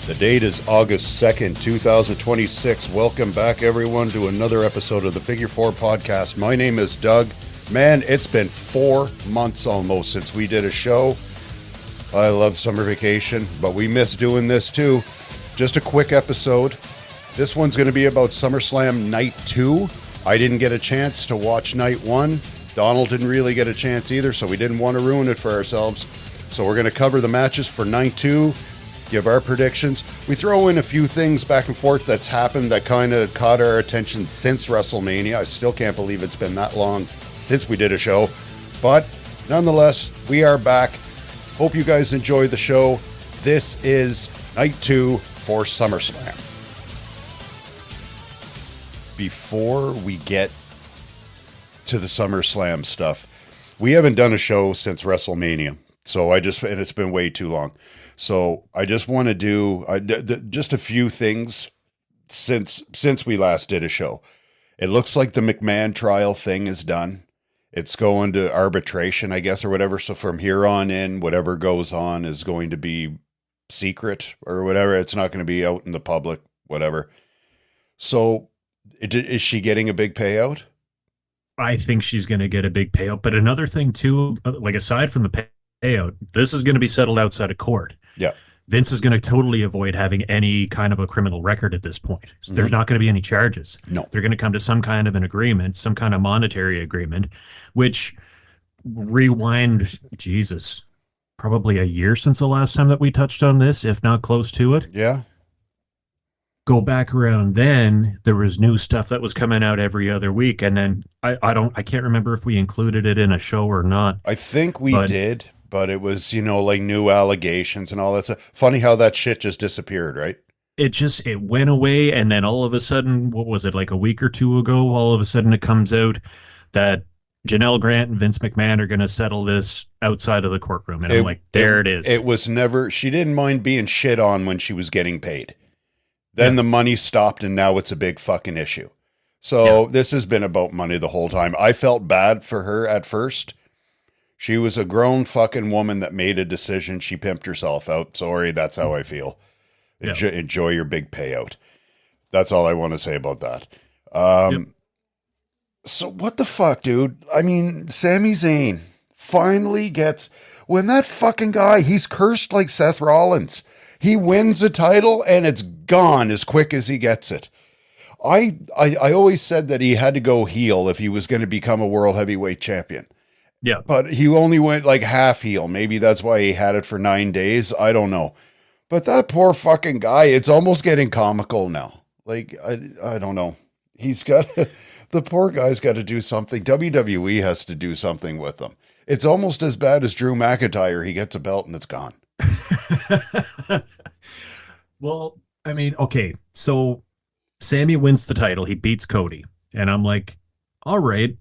The date is August 2nd, 2026. Welcome back, everyone, to another episode of the Figure Four Podcast. My name is Doug. Man, it's been 4 months almost since we did a show. I love summer vacation, but we miss doing this too. Just a quick episode. This one's going to be about SummerSlam Night 2. I didn't get a chance to watch Night 1. Donald didn't really get a chance either, so we didn't want to ruin it for ourselves. So we're going to cover the matches for Night 2, give our predictions. We throw in a few things back and forth that's happened that kind of caught our attention since WrestleMania. I still can't believe it's been that long since we did a show. But nonetheless, we are back. Hope you guys enjoy the show. This is Night 2 for SummerSlam. Before we get to the SummerSlam stuff, we haven't done a show since WrestleMania. And it's been way too long. So I just want to do just a few things since we last did a show. It looks like the McMahon trial thing is done. It's going to arbitration, I guess, or whatever. So from here on in, whatever goes on is going to be secret or whatever. It's not going to be out in the public, whatever. So is she getting a big payout? I think she's going to get a big payout. But another thing, too, like aside from the payout, this is going to be settled outside of court. Yeah. Vince is going to totally avoid having any kind of a criminal record at this point. So there's not going to be any charges. No. They're going to come to some kind of an agreement, some kind of monetary agreement, which rewind, Jesus, probably a year since the last time that we touched on this, if not close to it. Yeah. Go back around then, there was new stuff that was coming out every other week. And then I can't remember if we included it in a show or not. I think we did. But it was, like new allegations and all that stuff. Funny how that shit just disappeared, right? It went away, and then all of a sudden, what was it, like a week or two ago, all of a sudden it comes out that Janelle Grant and Vince McMahon are going to settle this outside of the courtroom. And I'm like, there it is. It was never, she didn't mind being shit on when she was getting paid. Then the money stopped, and now it's a big fucking issue. So this has been about money the whole time. I felt bad for her at first. She was a grown fucking woman that made a decision. She pimped herself out. Sorry, that's how I feel. Enjoy your big payout. That's all I want to say about that. So what the fuck, dude? I mean, Sami Zayn finally gets... When that fucking guy, he's cursed like Seth Rollins. He wins the title and it's gone as quick as he gets it. I always said that he had to go heel if he was going to become a world heavyweight champion. Yeah. But he only went like half heel. Maybe that's why he had it for 9 days. I don't know. But that poor fucking guy, it's almost getting comical now. Like, I don't know. He's got, the poor guy's got to do something. WWE has to do something with him. It's almost as bad as Drew McIntyre. He gets a belt and it's gone. Well, I mean, okay. So Sammy wins the title. He beats Cody. And I'm like, all right.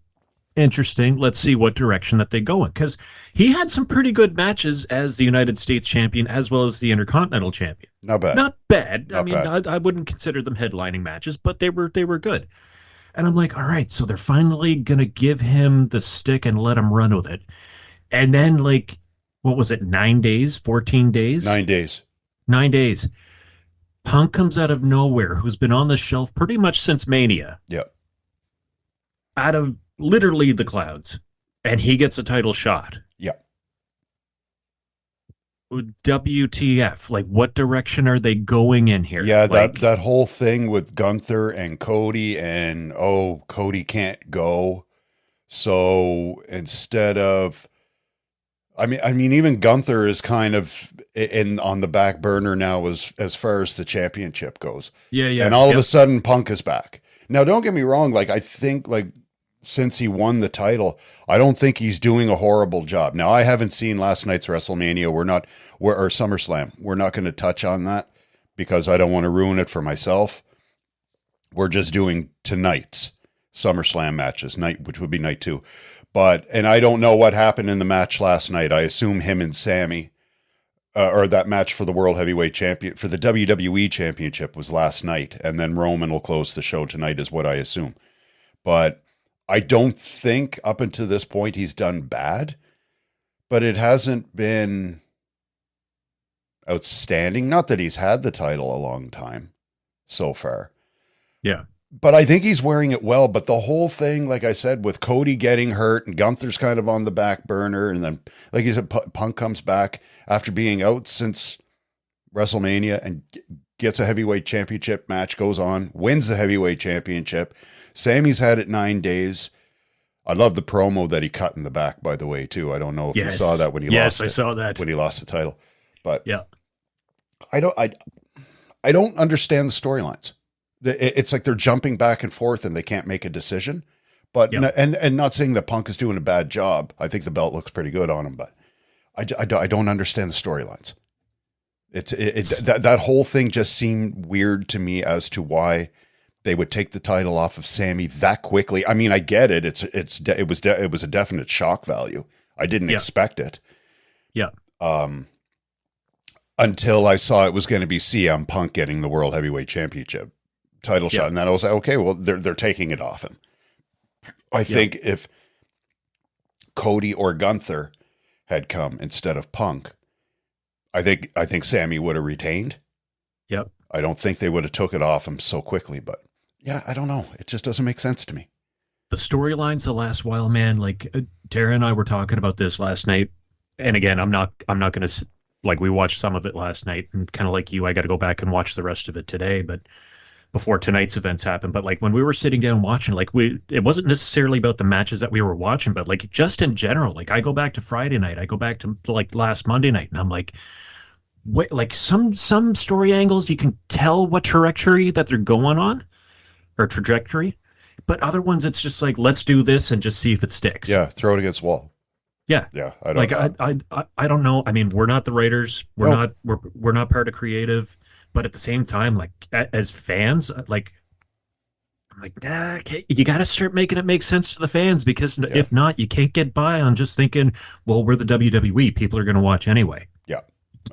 Interesting. Let's see what direction that they go in, because he had some pretty good matches as the United States champion as well as the Intercontinental champion. Not bad. Not bad. Not bad. I wouldn't consider them headlining matches, but they were good. And I'm like, all right, so they're finally gonna give him the stick and let him run with it. And then, like, what was it? 9 days? 14 days? 9 days. 9 days. Punk comes out of nowhere, who's been on the shelf pretty much since Mania. Yep. Out of literally the clouds, and he gets a title shot. Yeah. WTF? Like, what direction are they going in here? Yeah, like, that whole thing with Gunther and Cody, and Cody can't go. So instead of, I mean, even Gunther is kind of on the back burner now as far as the championship goes. Yeah. And all of a sudden, Punk is back. Now, don't get me wrong. Like, I think, like, since he won the title, I don't think he's doing a horrible job. Now, I haven't seen last night's WrestleMania. Or SummerSlam. We're not going to touch on that because I don't want to ruin it for myself. We're just doing tonight's SummerSlam matches, which would be night 2. And I don't know what happened in the match last night. I assume him and Sammy, or that match for the World Heavyweight Champion, for the WWE Championship was last night. And then Roman will close the show tonight is what I assume. But I don't think up until this point he's done bad, but it hasn't been outstanding. Not that he's had the title a long time so far. Yeah. But I think he's wearing it well. But the whole thing, like I said, with Cody getting hurt and Gunther's kind of on the back burner, and then, like you said, Punk comes back after being out since WrestleMania and gets a heavyweight championship match, goes on, wins the heavyweight championship. Sammy's had it 9 days. I love the promo that he cut in the back, by the way, too. I don't know if you saw that when he lost. Yes, I saw that when he lost the title. But yeah, I don't understand the storylines. It's like they're jumping back and forth and they can't make a decision. But and not saying that Punk is doing a bad job. I think the belt looks pretty good on him, but I don't understand the storylines. That whole thing just seemed weird to me as to why they would take the title off of Sammy that quickly. I mean, I get it. It was a definite shock value. I didn't expect it. Yeah. Until I saw it was going to be CM Punk getting the World Heavyweight Championship title shot, and then I was like, okay, well, they're taking it off him. I think if Cody or Gunther had come instead of Punk, I think Sammy would have retained. Yep. I don't think they would have took it off him so quickly, but yeah, I don't know. It just doesn't make sense to me. The storylines the last while, man, like Tara and I were talking about this last night. And again, I'm not going to, like, we watched some of it last night, and kind of like you, I got to go back and watch the rest of it today, but before tonight's events happen. But like when we were sitting down watching, like it wasn't necessarily about the matches that we were watching, but like just in general, like I go back to Friday night, I go back to like last Monday night, and I'm like, wait, like some story angles, you can tell what trajectory that they're going on, or trajectory, but other ones, it's just like, let's do this and just see if it sticks. Yeah. Throw it against the wall. Yeah. Yeah. I don't know. I don't know. I mean, we're not the writers. We're not part of creative. But at the same time, like as fans, like I'm like, okay, you got to start making it make sense to the fans, because if not, you can't get by on just thinking, well, we're the WWE. People are going to watch anyway. Yeah.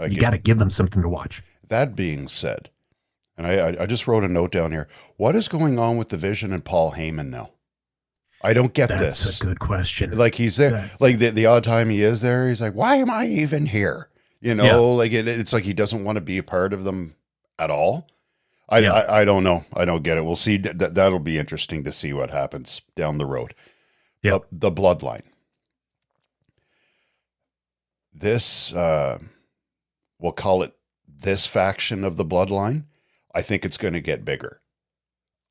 You got to give them something to watch. That being said, and I just wrote a note down here. What is going on with the Vision and Paul Heyman now? I don't get this. That's a good question. Like he's there, like the odd time he is there, he's like, why am I even here? You know, like it's like he doesn't want to be a part of them at all. I don't know. I don't get it. We'll see. That'll be interesting to see what happens down the road. Yeah. The bloodline. This, we'll call it this faction of the bloodline. I think it's going to get bigger.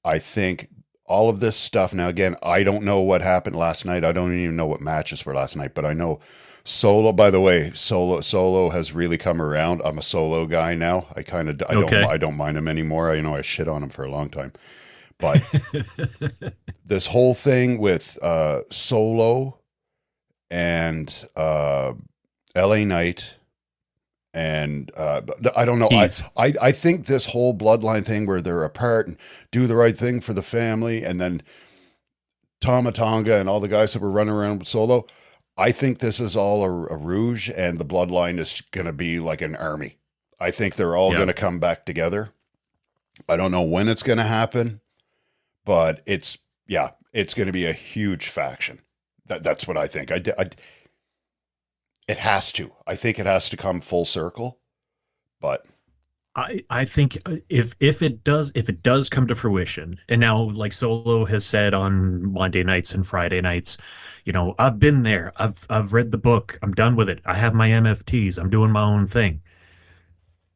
I think all of this stuff. Now, again, I don't know what happened last night. I don't even know what matches were last night, but I know Solo, by the way, Solo has really come around. I'm a Solo guy now. I don't mind him anymore. I shit on him for a long time, but this whole thing with Solo and LA Knight, and I don't know. I think this whole bloodline thing where they're apart and do the right thing for the family, and then Tama Tonga and all the guys that were running around with Solo, I think this is all a rouge, and the bloodline is going to be like an army. I think they're all going to come back together. I don't know when it's going to happen, but it's going to be a huge faction. That's what I think. It has to. I think it has to come full circle, but I think if it does come to fruition, and now like Solo has said on Monday nights and Friday nights, I've been there. I've read the book. I'm done with it. I have my MFTs. I'm doing my own thing.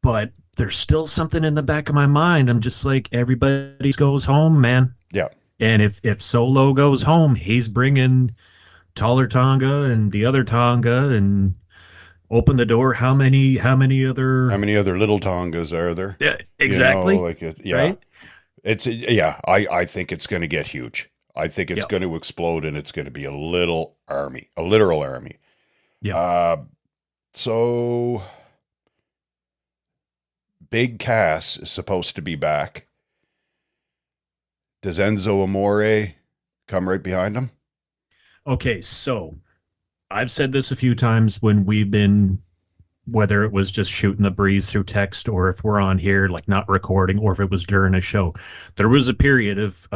But there's still something in the back of my mind. I'm just like, everybody goes home, man. Yeah. And if Solo goes home, he's bringing taller Tonga and the other Tonga, and open the door. How many other little Tongas are there? Yeah, exactly. Right? I think it's going to get huge. I think it's going to explode, and it's going to be a literal army. Yeah. So Big Cass is supposed to be back. Does Enzo Amore come right behind him? Okay, so I've said this a few times when we've been, whether it was just shooting the breeze through text, or if we're on here, like not recording, or if it was during a show, there was a period of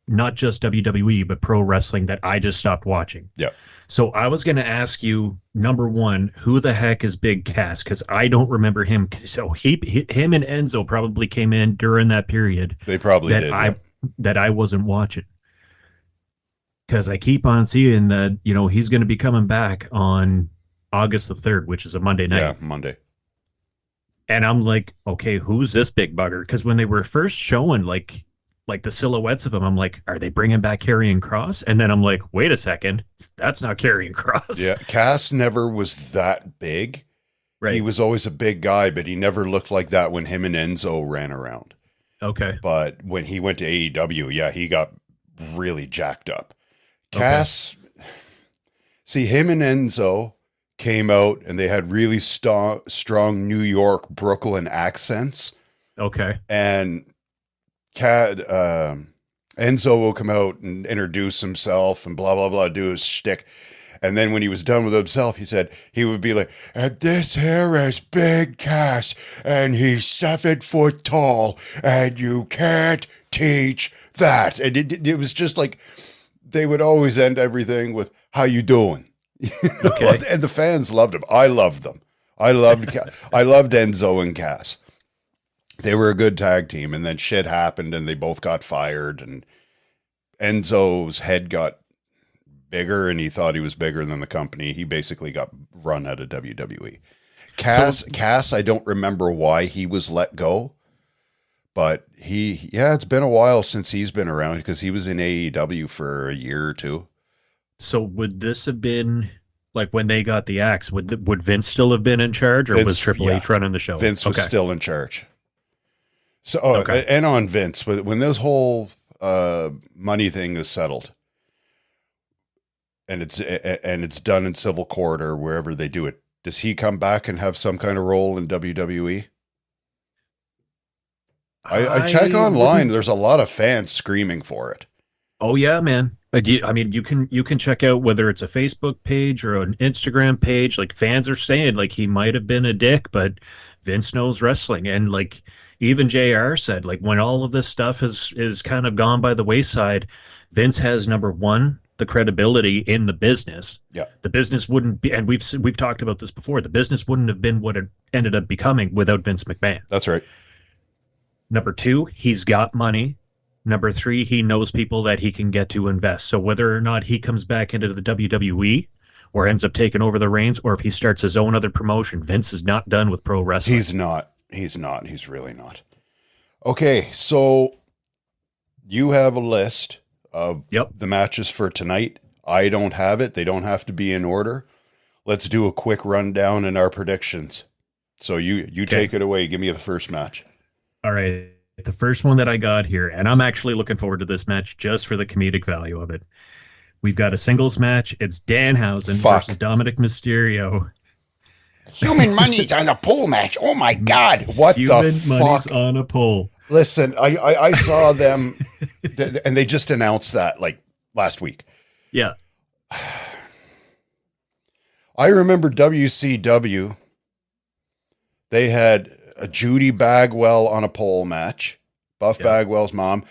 not just WWE, but pro wrestling that I just stopped watching. Yeah. So I was going to ask you, number one, who the heck is Big Cass? Because I don't remember him. So him and Enzo probably came in during that period. They probably did. That I wasn't watching. Because I keep on seeing that, he's going to be coming back on August the 3rd, which is a Monday night. Yeah, Monday. And I'm like, okay, who's this big bugger? Because when they were first showing like the silhouettes of him, I'm like, are they bringing back Karrion Kross? And then I'm like, wait a second, that's not Karrion Kross. Yeah, Cass never was that big. Right. He was always a big guy, but he never looked like that when him and Enzo ran around. Okay. But when he went to AEW, yeah, he got really jacked up. Cass, see, him and Enzo came out and they had really strong New York, Brooklyn accents. Okay. And Enzo will come out and introduce himself and blah, blah, blah, do his shtick. And then when he was done with himself, he said he would be like, and this here is Big Cass, and he's 7 foot tall, and you can't teach that. And it was just like, they would always end everything with, how you doing? Okay. And the fans loved him. I loved them. I loved Enzo and Cass. They were a good tag team, and then shit happened, and they both got fired, and Enzo's head got bigger, and he thought he was bigger than the company. He basically got run out of WWE. Cass, I don't remember why he was let go, but it's been a while since he's been around because he was in AEW for a year or two. So would this have been like when they got the axe? Would Vince still have been in charge, or was Triple H running the show? Vince was still in charge. So, and on Vince, when this whole money thing is settled, and it's done in civil court or wherever they do it, does he come back and have some kind of role in WWE? I check online. There's a lot of fans screaming for it. Oh yeah, man. I mean, you can check out whether it's a Facebook page or an Instagram page. Like, fans are saying like he might have been a dick, but Vince knows wrestling, and like even JR said, like, when all of this stuff is kind of gone by the wayside, Vince has, number one, the credibility in the business. Yeah, the business wouldn't be, and we've talked about this before. The business wouldn't have been what it ended up becoming without Vince McMahon. That's right. Number two, he's got money. Number three, he knows people that he can get to invest. So whether or not he comes back into the WWE or ends up taking over the reins, or if he starts his own other promotion, Vince is not done with pro wrestling. He's not. He's really not. Okay, so you have a list of the matches for tonight. I don't have it. They don't have to be in order. Let's do a quick rundown in our predictions. So you take it away. Give me the first match. All right. The first one that I got here, and I'm actually looking forward to this match just for the comedic value of it. We've got a singles match. It's Danhausen versus Dominic Mysterio. Human money's on a pole match. Oh my God. What the fuck? Human money's on a pole. Listen, I saw them and they just announced that like last week. Yeah. I remember WCW. They had a Judy Bagwell on a pole match. Buff Bagwell's mom.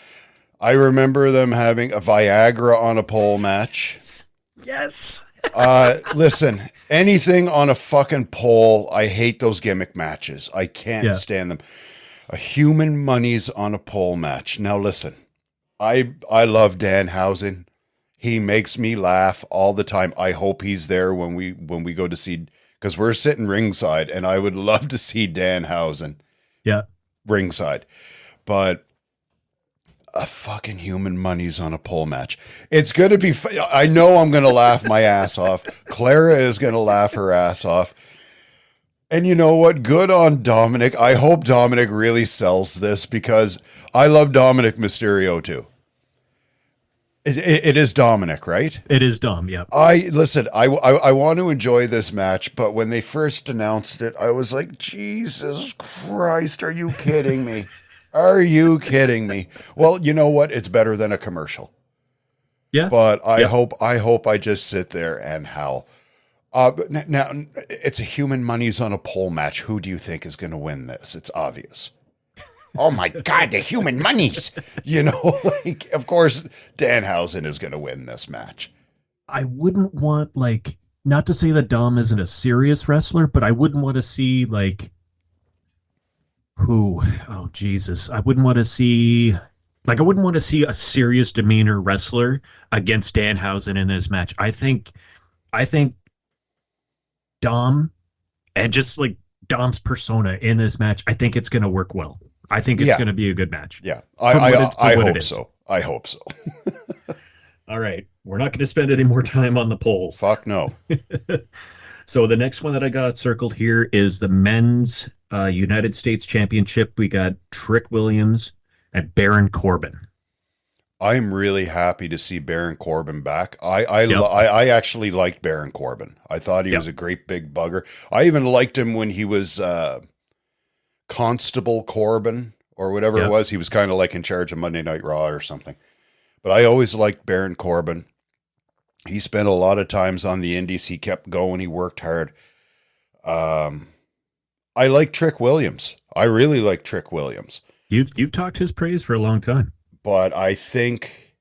I remember them having a Viagra on a pole match. Yes. Listen, anything on a fucking pole, I hate those gimmick matches. I can't stand them. A human money's on a pole match. Now listen, I love Danhausen. He makes me laugh all the time. I hope he's there when we go to see, because we're sitting ringside, and I would love to see Danhausen. Yeah, ringside, but a fucking human money's on a pole match. It's going to be, I know I'm going to laugh my ass off. Clara is going to laugh her ass off. And you know what? Good on Dominic. I hope Dominic really sells this, because I love Dominic Mysterio too. It is Dominic, right? It is Dom, yeah. I want to enjoy this match, but when they first announced it, I was like, Jesus Christ, are you kidding me? Are you kidding me? Well, you know what? It's better than a commercial. Yeah. But I hope I just sit there and howl. Now, it's a human money's on a pole match. Who do you think is going to win this? It's obvious. Oh my God, the human monies. Like, of course, Danhausen is going to win this match. I wouldn't want, like, not to say that Dom isn't a serious wrestler, but I wouldn't want to see, like, oh, Jesus. I wouldn't want to see, like, I wouldn't want to see a serious demeanor wrestler against Danhausen in this match. I think Dom and just like Dom's persona in this match, I think it's going to work well. I think it's going to be a good match. Yeah, I hope so. I hope so. All right. We're not going to spend any more time on the poll. Fuck no. So the next one that I got circled here is the men's United States Championship. We got Trick Williams and Baron Corbin. I'm really happy to see Baron Corbin back. I actually liked Baron Corbin. I thought he was a great big bugger. I even liked him when he was Constable Corbin or whatever it was. He was kind of like in charge of Monday Night Raw or something. But I always liked Baron Corbin. He spent a lot of times on the indies. He kept going. He worked hard. I like Trick Williams. I really like Trick Williams. You've talked his praise for a long time. But I think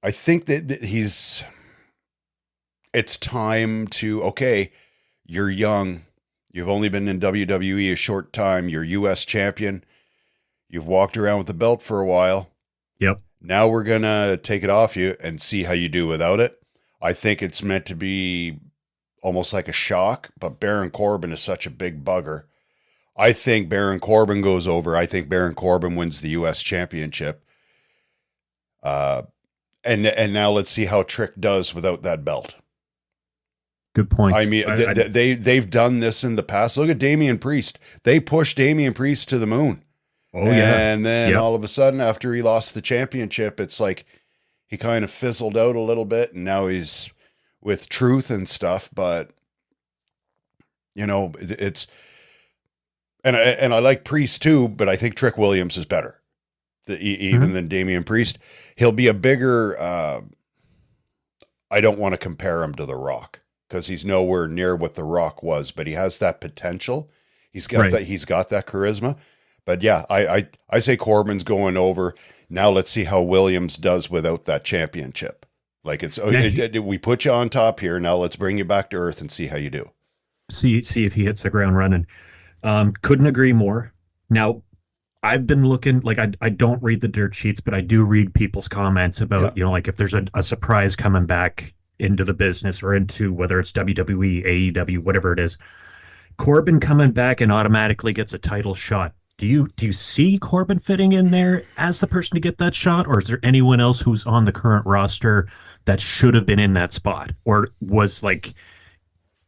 that it's time to, okay, you're young. You've only been in WWE a short time. You're U.S. champion. You've walked around with the belt for a while. Yep. Now we're going to take it off you and see how you do without it. I think it's meant to be almost like a shock, but Baron Corbin is such a big bugger. I think Baron Corbin goes over. I think Baron Corbin wins the U.S. championship. And now let's see how Trick does without that belt. Good point. I mean, they've done this in the past. Look at Damian Priest. They pushed Damian Priest to the moon. Oh, yeah. And then all of a sudden, after he lost the championship, it's like he kind of fizzled out a little bit, and now he's with Truth and stuff. But, it's... And I like Priest too, but I think Trick Williams is better even than Damian Priest. He'll be a bigger... I don't want to compare him to The Rock because he's nowhere near what The Rock was, but he has that potential. He's got that. He's got that charisma. But yeah, I say Corbin's going over. Now let's see how Williams does without that championship. Like we put you on top here. Now let's bring you back to earth and see how you do. See if he hits the ground running. Couldn't agree more. Now, I've been looking, like, I don't read the dirt sheets, but I do read people's comments about, like if there's a surprise coming back into the business or into whether it's WWE, AEW, whatever it is, Corbin coming back and automatically gets a title shot. Do you see Corbin fitting in there as the person to get that shot, or is there anyone else who's on the current roster that should have been in that spot, or was like,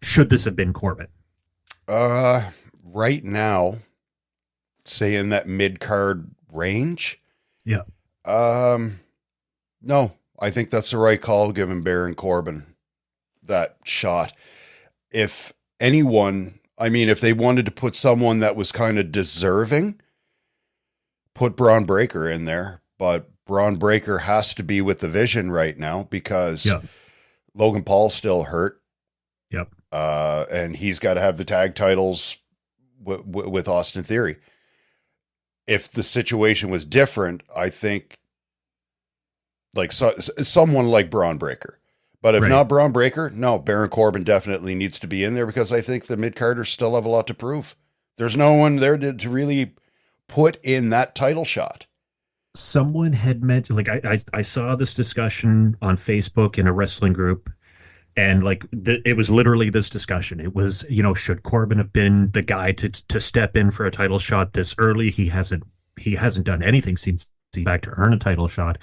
should this have been Corbin? Right now, say in that mid-card range. Yeah. No, I think that's the right call, giving Baron Corbin that shot. If anyone, I mean, if they wanted to put someone that was kind of deserving, put Braun Breaker in there, but Braun Breaker has to be with the Vision right now because Logan Paul's still hurt. Yep. And he's got to have the tag titles with Austin Theory. If the situation was different, I think like someone like Braun Breaker. But if not Braun Breaker, no, Baron Corbin definitely needs to be in there because I think the mid-carders still have a lot to prove. There's no one there to really put in that title shot. Someone had mentioned, like I saw this discussion on Facebook in a wrestling group, and like it was literally this discussion. It was, should Corbin have been the guy to step in for a title shot this early? He hasn't done anything since he's back to earn a title shot.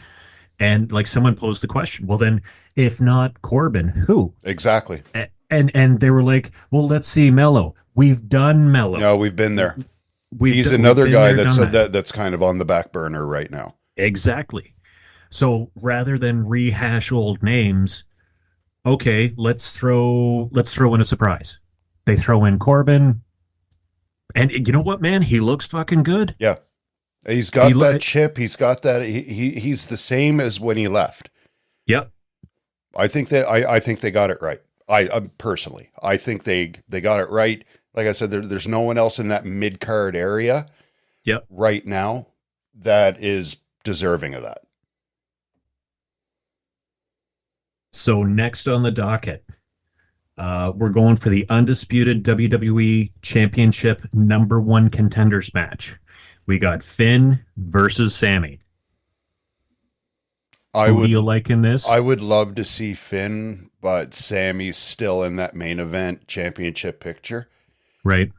And like someone posed the question, well then, if not Corbin, who? Exactly. And they were like, well, let's see Mello. We've done Mello. No, we've been there. He's another guy that's kind of on the back burner right now. Exactly. So rather than rehash old names, okay, let's throw in a surprise. They throw in Corbin, and you know what, man? He looks fucking good. Yeah. He's got that chip. He's got that. He's the same as when he left. Yep. I think they got it right. I personally, I think they got it right. Like I said, there's no one else in that mid-card area Yep. right now that is deserving of that. So next on the docket, we're going for the undisputed WWE Championship #1 contenders match. We got Finn versus Sammy. Who do you like in this? I would love to see Finn, but Sammy's still in that main event championship picture. Right.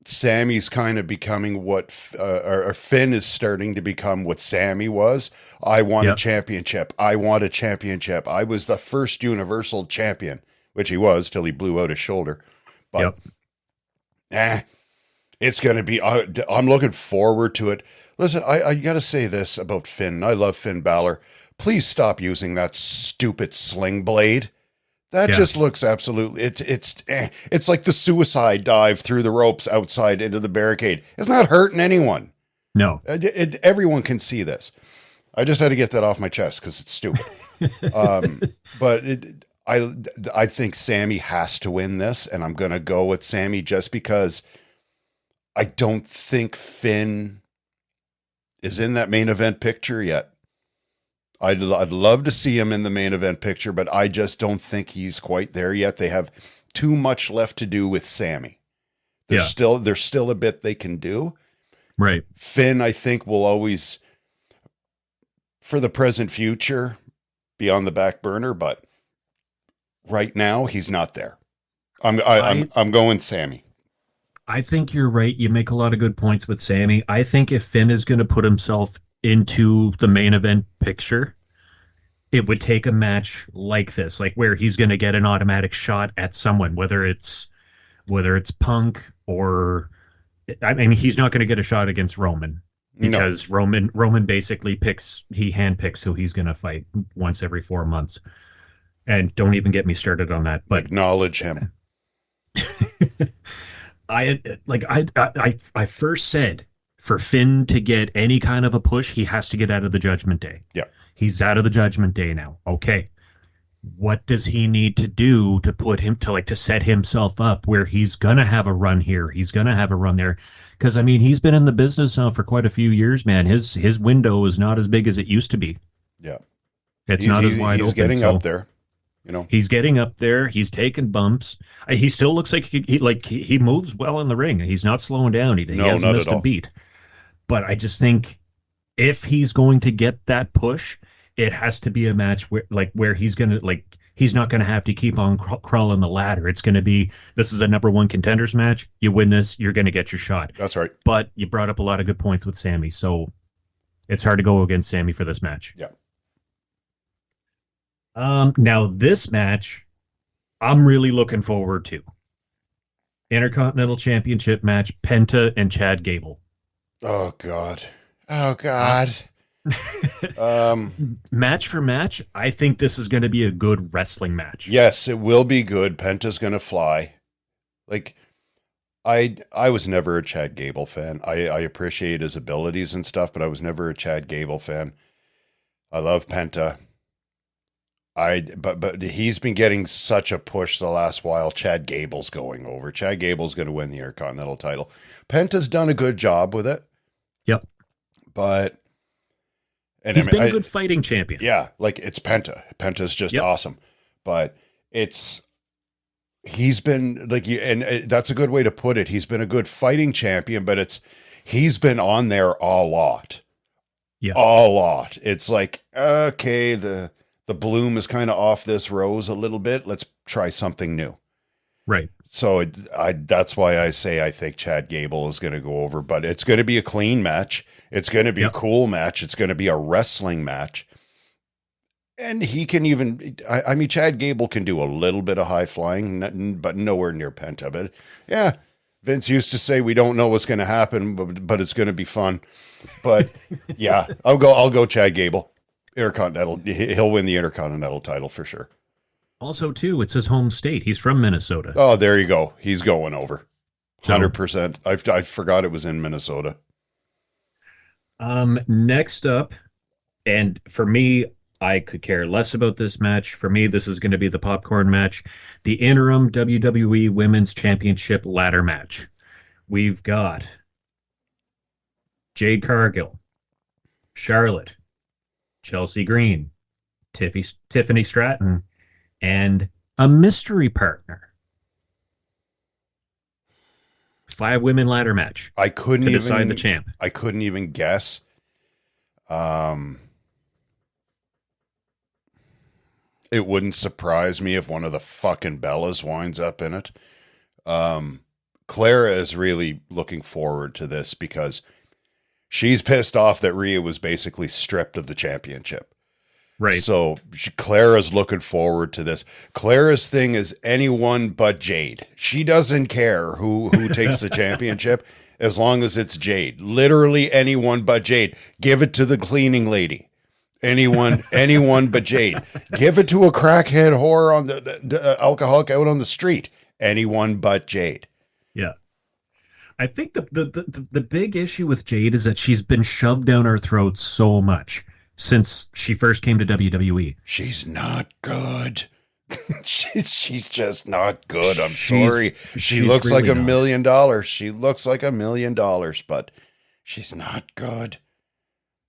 Sammy's kind of becoming what, or Finn is starting to become what Sammy was. I want a championship. I want a championship. I was the first Universal champion, which he was till he blew out his shoulder. But it's going to be, I'm looking forward to it. Listen, I got to say this about Finn. I love Finn Balor. Please stop using that stupid sling blade. That just looks absolutely, it's like the suicide dive through the ropes outside into the barricade. It's not hurting anyone. No. Everyone can see this. I just had to get that off my chest because it's stupid. But I think Sammy has to win this, and I'm going to go with Sammy just because I don't think Finn is in that main event picture yet. I'd love to see him in the main event picture, but I just don't think he's quite there yet. They have too much left to do with Sammy. There's still a bit they can do. Right. Finn, I think, will always, for the present future, be on the back burner, but right now he's not there. I'm going Sammy. I think you're right. You make a lot of good points with Sammy. I think if Finn is going to put himself into the main event picture, it would take a match like this, like where he's going to get an automatic shot at someone, whether it's Punk or, I mean, he's not going to get a shot against Roman because Roman basically handpicks who he's going to fight once every 4 months. And don't even get me started on that. But acknowledge him. I first said for Finn to get any kind of a push, he has to get out of the Judgment Day. Yeah. He's out of the Judgment Day now. Okay. What does he need to do to put him to set himself up where he's going to have a run here? He's going to have a run there. Because, I mean, he's been in the business now for quite a few years, man. His window is not as big as it used to be. Yeah. It's not as wide open. He's getting up there. He's getting up there. He's taking bumps. He still looks like he moves well in the ring. He's not slowing down. He hasn't missed a beat. But I just think if he's going to get that push, it has to be a match where he's going to he's not going to have to keep on crawling the ladder. It's going to be, this is a #1 contenders match. You win this, you're going to get your shot. That's right. But you brought up a lot of good points with Sammy, so it's hard to go against Sammy for this match. Yeah. Now this match, I'm really looking forward to. Intercontinental Championship match, Penta and Chad Gable. Oh God. Match for match, I think this is going to be a good wrestling match. Yes, it will be good. Penta's going to fly. I was never a Chad Gable fan. I appreciate his abilities and stuff, but I was never a Chad Gable fan. I love Penta. But he's been getting such a push the last while. Chad Gable's going over. Chad Gable's going to win the Intercontinental title. Penta's done a good job with it. Yep. But he's been a good fighting champion. Yeah, it's Penta. Penta's just awesome. But he's been that's a good way to put it. He's been a good fighting champion, but he's been on there a lot. Yeah. A lot. It's like, okay, the bloom is kind of off this rose a little bit. Let's try something new. Right. So that's why I say I think Chad Gable is going to go over, but it's going to be a clean match. It's going to be a cool match. It's going to be a wrestling match. And he can even, I mean, Chad Gable can do a little bit of high flying, but nowhere near Penta. But yeah, Vince used to say, we don't know what's going to happen, but it's going to be fun. But yeah, I'll go Chad Gable. Intercontinental. He'll win the Intercontinental title for sure. Also, too, it's his home state. He's from Minnesota. Oh, there you go. He's going over. 100%. I forgot it was in Minnesota. Next up, and for me, I could care less about this match. For me, this is going to be the popcorn match, the interim WWE Women's Championship ladder match. We've got Jade Cargill, Charlotte, Chelsea Green, Tiffany Stratton, and a mystery partner. 5 women ladder match. I couldn't to even decide the champ. I couldn't even guess. It wouldn't surprise me if one of the fucking Bellas winds up in it. Clara is really looking forward to this because she's pissed off that Rhea was basically stripped of the championship. Right. So Clara's looking forward to this. Clara's thing is anyone but Jade. She doesn't care who takes the championship as long as it's Jade. Literally anyone but Jade. Give it to the cleaning lady. Anyone but Jade. Give it to a crackhead whore on the alcoholic out on the street. Anyone but Jade. Yeah. I think the big issue with Jade is that she's been shoved down our throats so much since she first came to WWE. She's not good. she's just not good. I'm sorry. She looks really like $1 million. She looks like $1 million, but she's not good.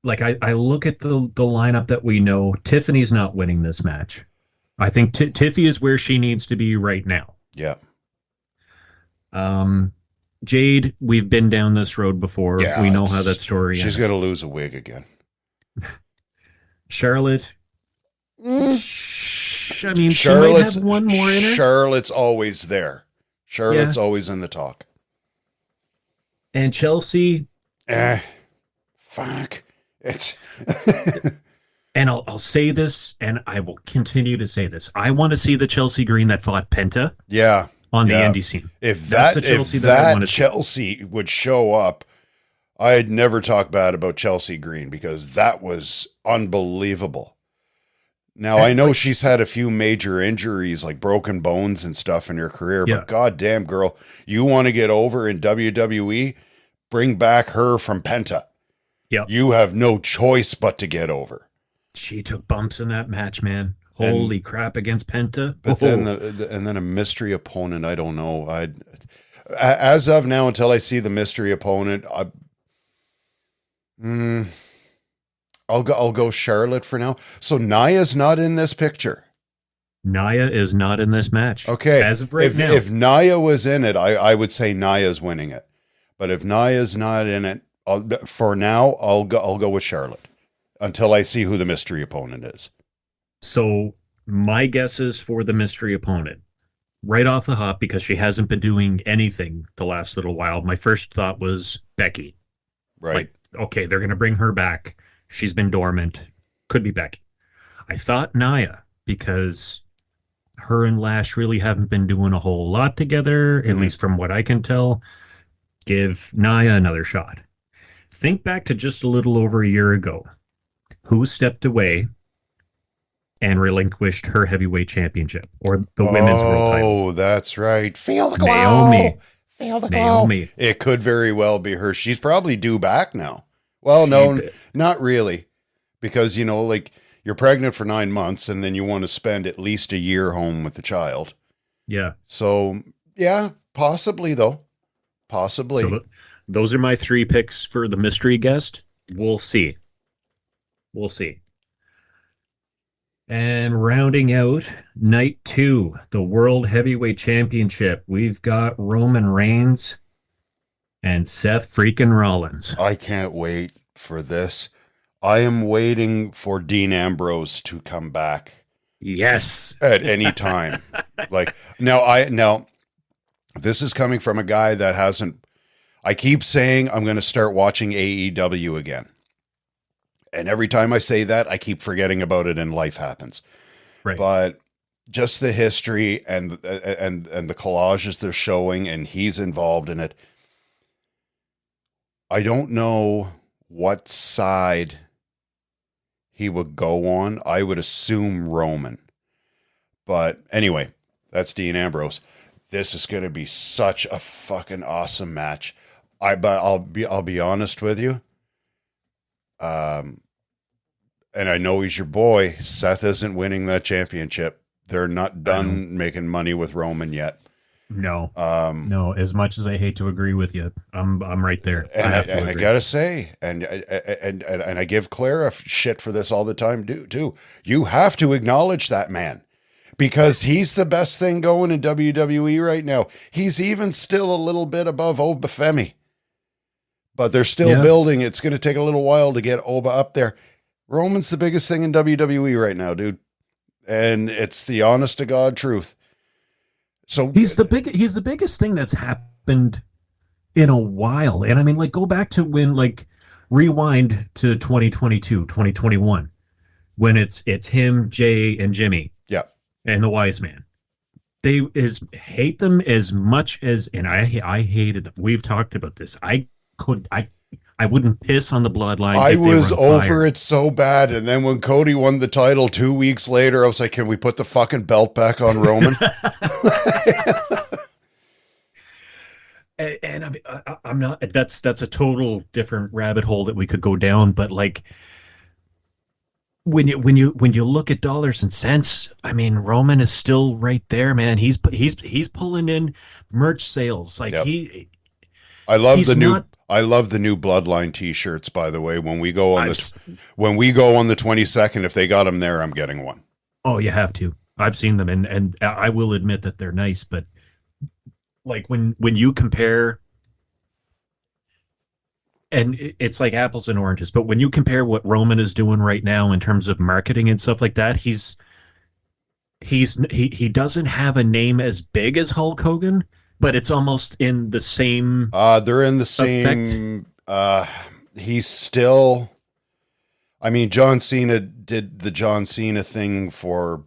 Like I look at the lineup that we know. Tiffany's not winning this match. I think Tiffy is where she needs to be right now. Yeah. Jade, we've been down this road before. Yeah, we know how that story ends. She's going to lose a wig again. Charlotte. I mean, she might have one more in her. Charlotte's always there. Charlotte's always in the talk. And Chelsea. Fuck. It's. And I'll say this, and I will continue to say this. I want to see the Chelsea Green that fought Penta. Yeah. On the indie scene. If that Chelsea would show up, I'd never talk bad about Chelsea Green because that was unbelievable. Now, I know she's had a few major injuries, like broken bones and stuff in her career, but goddamn, girl, you want to get over in WWE? Bring back her from Penta. Yeah. You have no choice but to get over. She took bumps in that match, man. Holy crap against Penta. But then and then a mystery opponent, I don't know. As of now, until I see the mystery opponent, I'll go Charlotte for now. So Nia's not in this picture. Nia is not in this match. Okay. As of right now. If Nia was in it, I would say Nia's winning it. But if Nia's not in it, for now, I'll go with Charlotte until I see who the mystery opponent is. So my guesses for the mystery opponent, right off the hop, because she hasn't been doing anything the last little while, my first thought was Becky. Right. Like, okay, they're going to bring her back. She's been dormant. Could be Becky. I thought Nia, because her and Lash really haven't been doing a whole lot together, at least from what I can tell. Give Nia another shot. Think back to just a little over a year ago. Who stepped away and relinquished her heavyweight championship or the women's world title? Oh, that's right. Feel the glow. Naomi. Feel the glow. Naomi. It could very well be her. She's probably due back now. Well, no, not really. Because, like you're pregnant for 9 months and then you want to spend at least a year home with the child. Yeah. So, yeah, possibly though. Possibly. So those are my 3 picks for the mystery guest. We'll see. We'll see. And rounding out night 2, the World Heavyweight Championship, we've got Roman Reigns and Seth freaking Rollins. I can't wait for this. I am waiting for Dean Ambrose to come back. Yes. At any time. Now this is coming from a guy that hasn't. I keep saying I'm going to start watching AEW again. And every time I say that, I keep forgetting about it and life happens. Right. But just the history and the collages they're showing, and he's involved in it. I don't know what side he would go on. I would assume Roman. But anyway, that's Dean Ambrose. This is going to be such a fucking awesome match. But I'll be honest with you. And and I know he's your boy, Seth isn't winning that championship. They're not done making money with Roman yet. No, no. As much as I hate to agree with you, I'm right there. And I gotta say, and I give Clara shit for this all the time too. You have to acknowledge that man, because he's the best thing going in WWE right now. He's even still a little bit above Obafemi, but they're still building. It's going to take a little while to get Oba up there. Roman's the biggest thing in WWE right now, dude, and it's the honest to God truth. So he's the biggest thing that's happened in a while. And I mean, like, go back to when, like, rewind to 2022, 2021, when it's him, Jay, and Jimmy. Yeah. And the Wise Man. They hate them as much as, and I hated them. We've talked about this. I wouldn't piss on the bloodline. I was over it so bad. And then when Cody won the title 2 weeks later, I was like, can we put the fucking belt back on Roman? and I mean, I'm not, that's a total different rabbit hole that we could go down. But like, when you look at dollars and cents, I mean, Roman is still right there, man. He's pulling in merch sales. Like I love the new Bloodline T-shirts. By the way, when we go on the 22nd, if they got them there, I'm getting one. Oh, you have to. I've seen them, and I will admit that they're nice. But like when you compare, and it's like apples and oranges. But when you compare what Roman is doing right now in terms of marketing and stuff like that, he doesn't have a name as big as Hulk Hogan. But it's almost in the same. They're in the same. He's still. I mean, John Cena did the John Cena thing for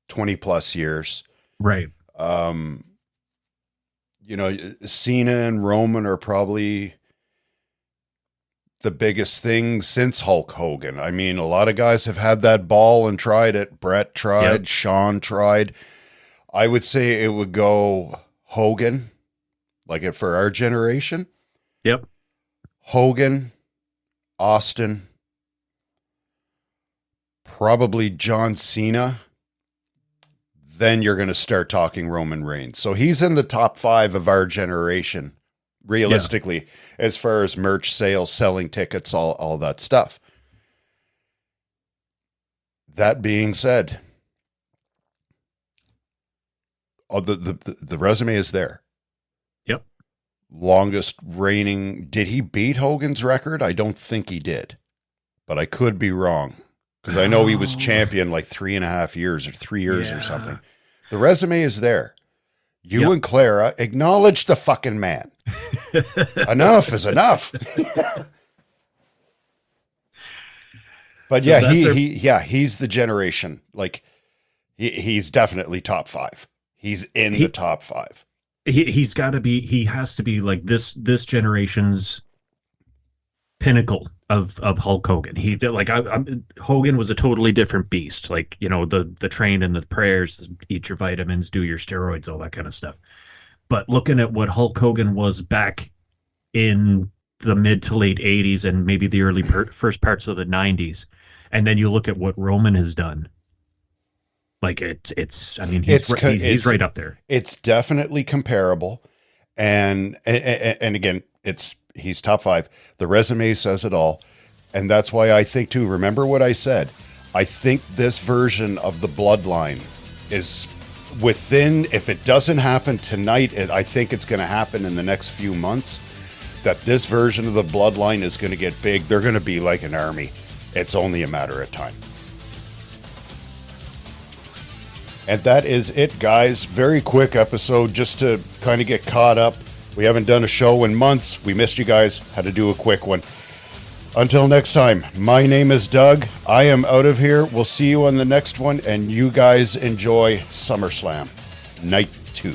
20 plus years, right? Cena and Roman are probably the biggest thing since Hulk Hogan. I mean, a lot of guys have had that ball and tried it. Brett tried. Yep. Sean tried. I would say it would go Hogan, like it for our generation. Yep. Hogan, Austin, probably John Cena. Then you're going to start talking Roman Reigns. So he's in the top 5 of our generation, realistically, as far as merch sales, selling tickets, all that stuff. That being said, the resume is there. Yep. Longest reigning. Did he beat Hogan's record? I don't think he did, but I could be wrong, because I know he was champion like 3.5 years or 3 years or something. The resume is there. You and Clara acknowledge the fucking man. Enough is enough. But so he's the generation. Like he's definitely top 5. He's in the top 5. He's got to be. He has to be like this generation's pinnacle of Hulk Hogan. He did like Hogan was a totally different beast. Like, the train and the prayers, eat your vitamins, do your steroids, all that kind of stuff. But looking at what Hulk Hogan was back in the mid to late 80s and maybe the early first parts of the 90s, and then you look at what Roman has done. Like it's he's right up there. It's definitely comparable. And again, he's top 5. The resume says it all. And that's why I think too, remember what I said. I think this version of the bloodline is within, if it doesn't happen tonight, I think it's going to happen in the next few months, that this version of the bloodline is going to get big. They're going to be like an army. It's only a matter of time. And that is it, guys. Very quick episode just to kind of get caught up. We haven't done a show in months. We missed you guys. Had to do a quick one. Until next time, my name is Doug. I am out of here. We'll see you on the next one, and you guys enjoy SummerSlam Night 2.